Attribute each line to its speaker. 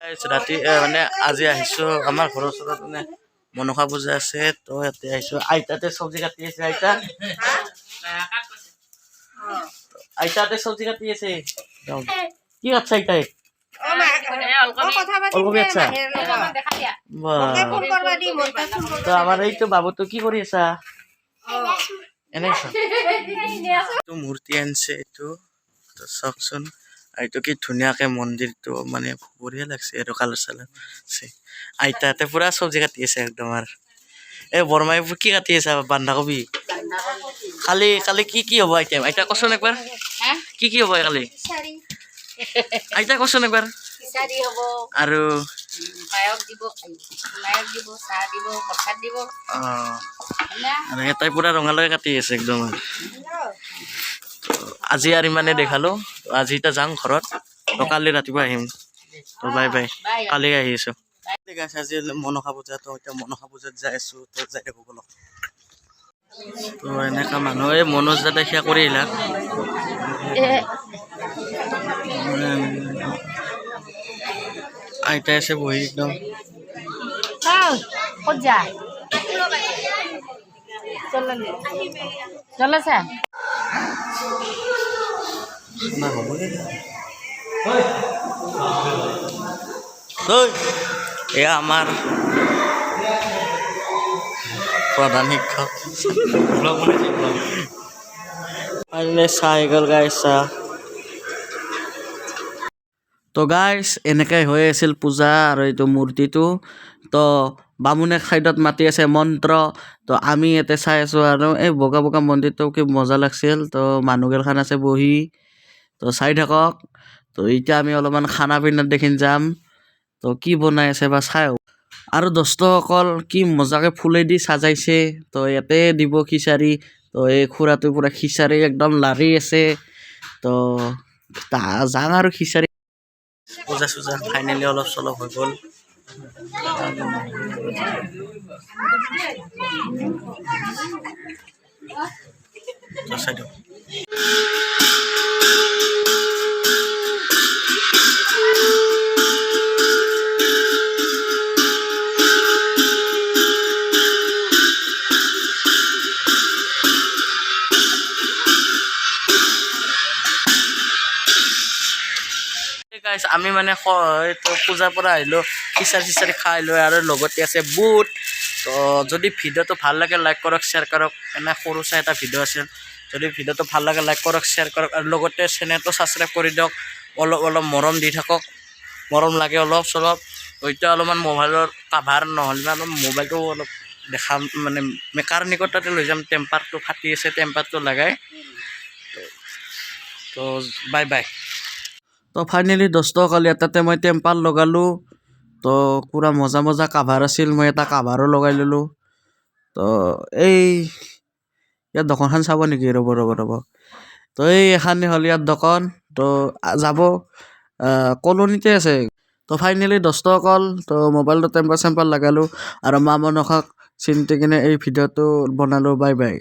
Speaker 1: ৰাতি মানে আজি আহিছো আমাৰ ঘৰৰ ওচৰত মানে মনসা পূজা আছে তো ইয়াতে আহিছো আইতাতে চব্জি কাটি আছে আইতাতে চব্জি কাটি আছে কি কাটছে আইতাই অলকবি আচ্ছা তো আমাৰ এইটো বাবুটো কি কৰি আছা এনে মূৰ্তি আনছে এইটো তো চাওকচোন এইটো কি ধুনীয়াকে মন্দিৰটো মানে বঢ়িয়া লাগছে আৰু কালাৰ চালাৰ আছে আইতাতে পুৰা চব্জি কাটি আছে একদম আৰু এই বৰমাই কি কাটি আছে বন্ধাকবি কালি কালি কি হ'ব আইটেম আইতা কচোন একবাৰ কি হ'ব কালি আইতা কচোন একবাৰ আৰু আৰু এটাই পুৰা ৰঙালৈ কাটি আছে একদম আজি আৰু ইমানে দেখালো আজি এতিয়া যাওঁ ঘৰত তো কালি ৰাতিপুৱা আহিম তো বাই বাই কালি আহি আছো ঠিক আছে আজি মনসা পূজা তো এতিয়া মনসা পূজাত যাই আছো তো যাই থাকো বলক তো এনেকা মানুহ এই মনোজ দাদা সেয়া কৰি আহিলা আইতাই আছে বহি একদম না হ'ব এয়া আমাৰ প্ৰধান শিক্ষক চাহ গ'ল গাইছ চাহ তো গাইছ এনেকৈ হৈ আছিল পূজা আৰু এইটো মূৰ্তিটো তো বামুণে ছাইডত মাতি আছে মন্ত্ৰ তো আমি ইয়াতে চাই আছোঁ আৰু এই বগা বগা মন্দিৰটো কি মজা লাগছিল তো মানুহগিলাখান আছে বহি তো চাই থাকক তো এতিয়া আমি অলপমান খানা পিনাত দেখি যাম তো কি বনাই আছে বা চাই আৰু দোস্তসকল কি মজাকৈ ফুলেদি সাজাইছে তো ইয়াতে দিব খিচাৰি তো এই খুৰাটো পুৰা খিচাৰি একদম লাৰি আছে তো যাওঁ আৰু খিচাৰি পূজা চূজা ফাইনেলি অলপ চলপ হৈ গ'ল আমি মানে পূজাৰ পৰা আহিলোঁ খিচাৰি খাই লৈ আৰু লগতে আছে বুট তো যদি ভিডিঅ'টো ভাল লাগে লাইক কৰক শ্বেয়াৰ কৰক এনে সৰু চাই এটা ভিডিঅ' আছিল যদি ভিডিঅ'টো ভাল লাগে লাইক কৰক শ্বেয়াৰ কৰক আৰু লগতে চেনেলটো ছাবস্ক্ৰাইব কৰি দিয়ক অলপ মৰম দি থাকক মৰম লাগে অলপ চলপ এতিয়া অলপমান মোবাইলৰ কাভাৰ নহ'লে অলপ মোবাইলটো অলপ দেখা মানে মেকানিকৰ তাতে লৈ যাম টেম্পাৰটো ফাটি আছে টেম্পাৰটো লগাই তো বাই বাই তো ফাইনেলি দোস্তসকল ইয়াতে মই টেম্পাৰ লগালোঁ তো পুৰা মজা মজা কাভাৰ আছিল মই এটা কাভাৰো লগাই ল'লোঁ তো এই ইয়াত দোকানখন চাব নেকি ৰ'ব তো এই এখানে হ'ল ইয়াত দোকান তো যাব কলনিতে আছে তো ফাইনেলি দোস্তসকল তো মোবাইলটো টেম্পাৰ চেম্পাৰ লগালোঁ আৰু মা মনসাক চিন্তি কিনে এই ভিডিঅ'টো বনালোঁ বাই বাই